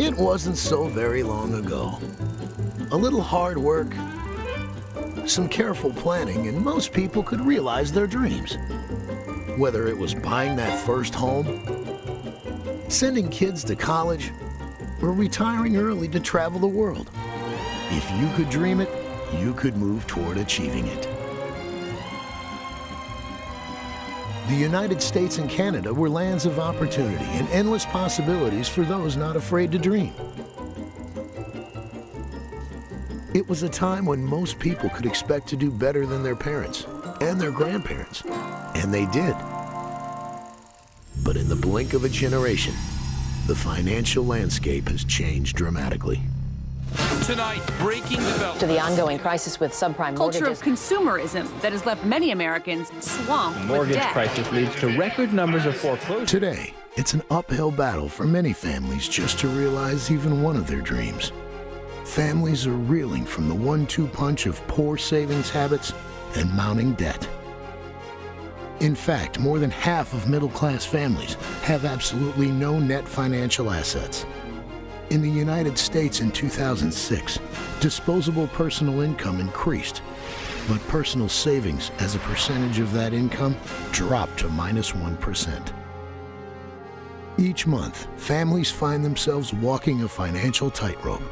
It wasn't so very long ago. A little hard work, some careful planning, and most people could realize their dreams. Whether it was buying that first home, sending kids to college, or retiring early to travel the world. If you could dream it, you could move toward achieving it. The United States and Canada were lands of opportunity and endless possibilities for those not afraid to dream. It was a time when most people could expect to do better than their parents and their grandparents, and they did. But in the blink of a generation, the financial landscape has changed dramatically. Tonight, breaking the belt. To the ongoing crisis with subprime Culture mortgages. of consumerism that has left many Americans swamped The mortgage with debt. crisis leads to record numbers of foreclosures. Today, it's an uphill battle for many families just to realize even one of their dreams. Families are reeling from the 1-2 punch of poor savings habits and mounting debt. In fact, more than half of middle-class families have absolutely no net financial assets. In the United States in 2006, disposable personal income increased, but personal savings as a percentage of that income dropped to -1%. Each month, families find themselves walking a financial tightrope,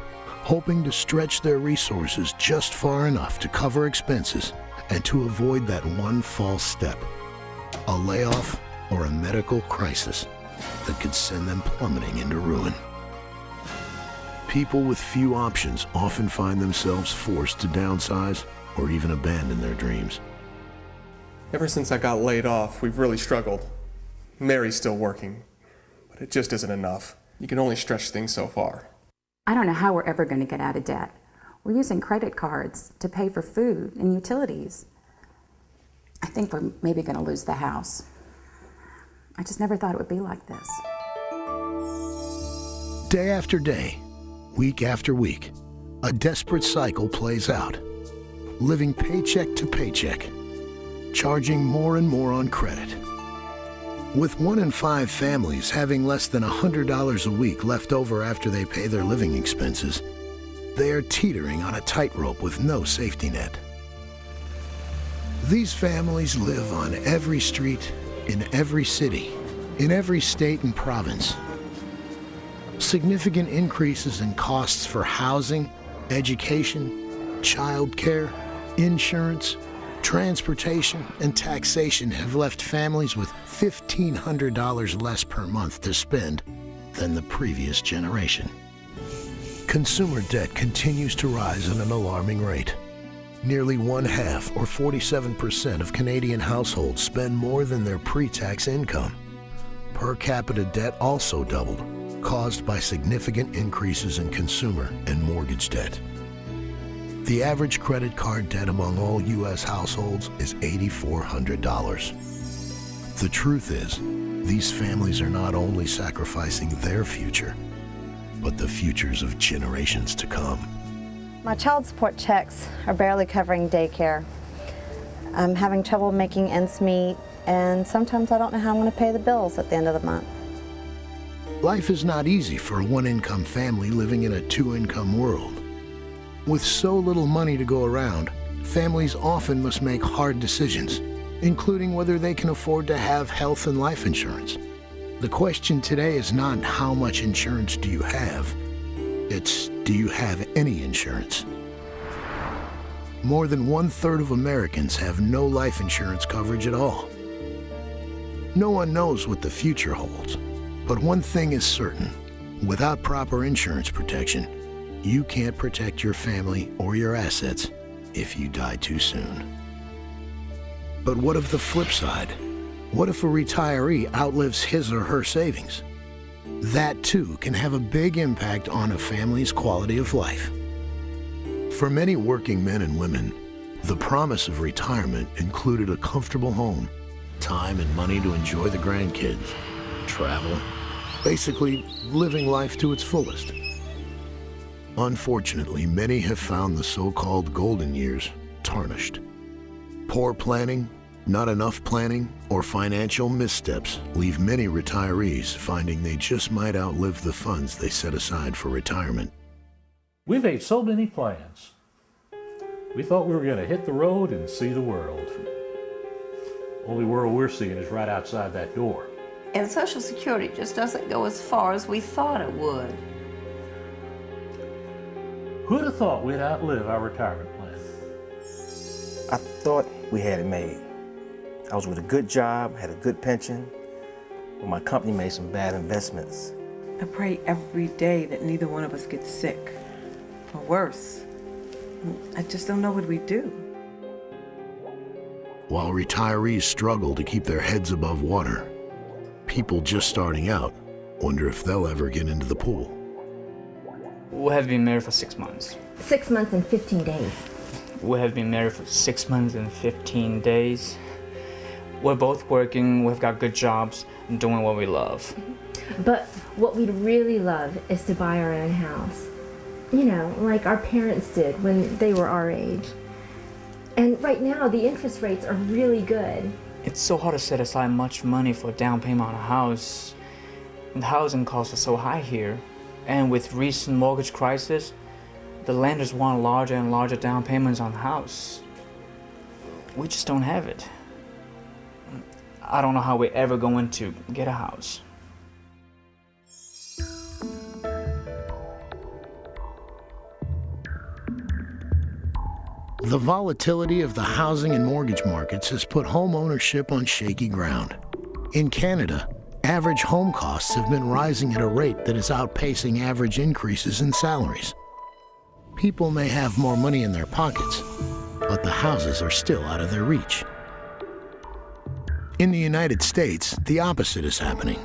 hoping to stretch their resources just far enough to cover expenses and to avoid that one false step, a layoff or a medical crisis that could send them plummeting into ruin. People with few options often find themselves forced to downsize or even abandon their dreams. Ever since I got laid off, we've really struggled. Mary's still working, but it just isn't enough. You can only stretch things so far. I don't know how we're ever going to get out of debt. We're using credit cards to pay for food and utilities. I think we're maybe going to lose the house. I just never thought it would be like this. Day after day, week after week, a desperate cycle plays out. Living paycheck to paycheck, charging more and more on credit. With 1 in 5 families having less than $100 a week left over after they pay their living expenses, they are teetering on a tightrope with no safety net. These families live on every street, in every city, in every state and province. Significant increases in costs for housing, education, child care, insurance, transportation, and taxation have left families with $1,500 less per month to spend than the previous generation. Consumer debt continues to rise at an alarming rate. Nearly 1/2, or 47% of Canadian households spend more than their pre-tax income. Per capita debt also doubled, caused by significant increases in consumer and mortgage debt. The average credit card debt among all U.S. households is $8,400. The truth is, these families are not only sacrificing their future, but the futures of generations to come. My child support checks are barely covering daycare. I'm having trouble making ends meet, and sometimes I don't know how I'm going to pay the bills at the end of the month. Life is not easy for a one-income family living in a two-income world. With so little money to go around, families often must make hard decisions, including whether they can afford to have health and life insurance. The question today is not how much insurance do you have, it's do you have any insurance? More than 1/3 of Americans have no life insurance coverage at all. No one knows what the future holds, but one thing is certain: without proper insurance protection, you can't protect your family or your assets if you die too soon. But what of the flip side? What if a retiree outlives his or her savings? That too can have a big impact on a family's quality of life. For many working men and women, the promise of retirement included a comfortable home, time and money to enjoy the grandkids, travel, basically living life to its fullest. Unfortunately, many have found the so-called golden years tarnished. Poor planning, Not enough planning or financial missteps leave many retirees finding they just might outlive the funds they set aside for retirement. We made so many plans. We thought we were going to hit the road and see the world. Only world we're seeing is right outside that door. And Social Security just doesn't go as far as we thought it would. Who'd have thought we'd outlive our retirement plan? I thought we had it made. I was with a good job, had a good pension, but my company made some bad investments. I pray every day that neither one of us gets sick, or worse. I just don't know what we do. While retirees struggle to keep their heads above water, people just starting out wonder if they'll ever get into the pool. We have been married for 6 months. 6 months and 15 days. We have been married for 6 months and 15 days. We're both working, we've got good jobs, and doing what we love. But what we'd really love is to buy our own house. You know, like our parents did when they were our age. And right now, the interest rates are really good. It's so hard to set aside much money for a down payment on a house. And the housing costs are so high here. And with recent mortgage crisis, the lenders want larger and larger down payments on the house. We just don't have it. I don't know how we're ever going to get a house. The volatility of the housing and mortgage markets has put home ownership on shaky ground. In Canada, average home costs have been rising at a rate that is outpacing average increases in salaries. People may have more money in their pockets, but the houses are still out of their reach. In the United States, the opposite is happening.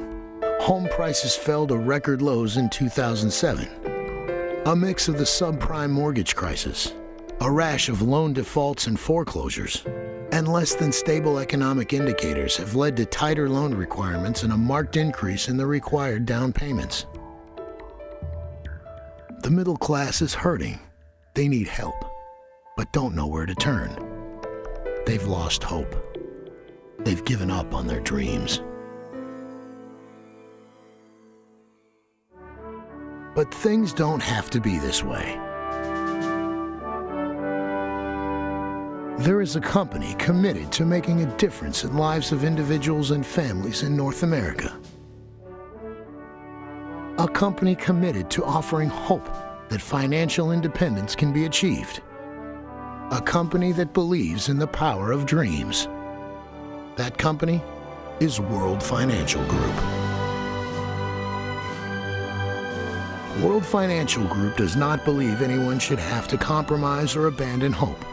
Home prices fell to record lows in 2007. A mix of the subprime mortgage crisis, a rash of loan defaults and foreclosures, and less than stable economic indicators have led to tighter loan requirements and a marked increase in the required down payments. The middle class is hurting. They need help, but don't know where to turn. They've lost hope. They've given up on their dreams. But things don't have to be this way. There is a company committed to making a difference in lives of individuals and families in North America. A company committed to offering hope that financial independence can be achieved. A company that believes in the power of dreams. That company is World Financial Group. World Financial Group does not believe anyone should have to compromise or abandon hope.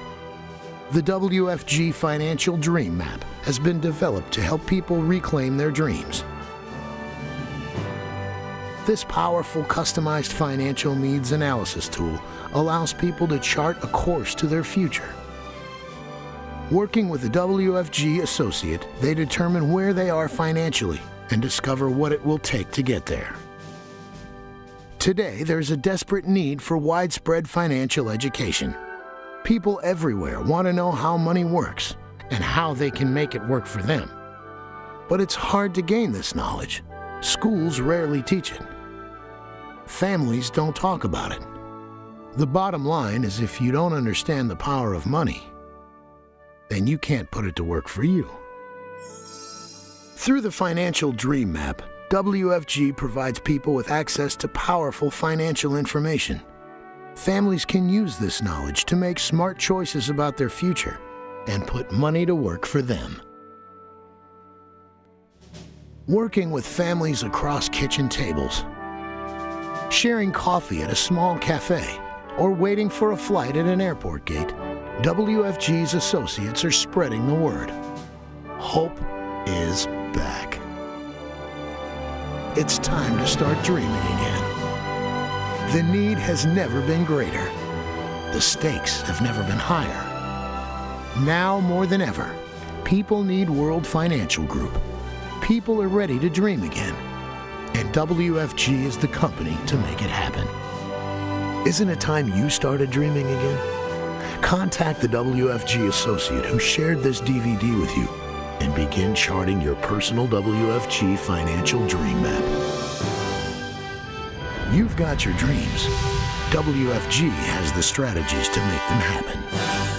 The WFG Financial Dream Map has been developed to help people reclaim their dreams. This powerful, customized financial needs analysis tool allows people to chart a course to their future. Working with a WFG associate, they determine where they are financially and discover what it will take to get there. Today, there's a desperate need for widespread financial education. People everywhere want to know how money works and how they can make it work for them. But it's hard to gain this knowledge. Schools rarely teach it. Families don't talk about it. The bottom line is if you don't understand the power of money, then you can't put it to work for you. Through the Financial Dream Map, WFG provides people with access to powerful financial information. Families can use this knowledge to make smart choices about their future and put money to work for them. Working with families across kitchen tables, sharing coffee at a small cafe, or waiting for a flight at an airport gate, WFG's associates are spreading the word. Hope is back. It's time to start dreaming again. The need has never been greater. The stakes have never been higher. Now more than ever, people need World Financial Group. People are ready to dream again, and WFG is the company to make it happen. Isn't it time you started dreaming again? Contact the WFG associate who shared this DVD with you and begin charting your personal WFG financial dream map. You've got your dreams. WFG has the strategies to make them happen.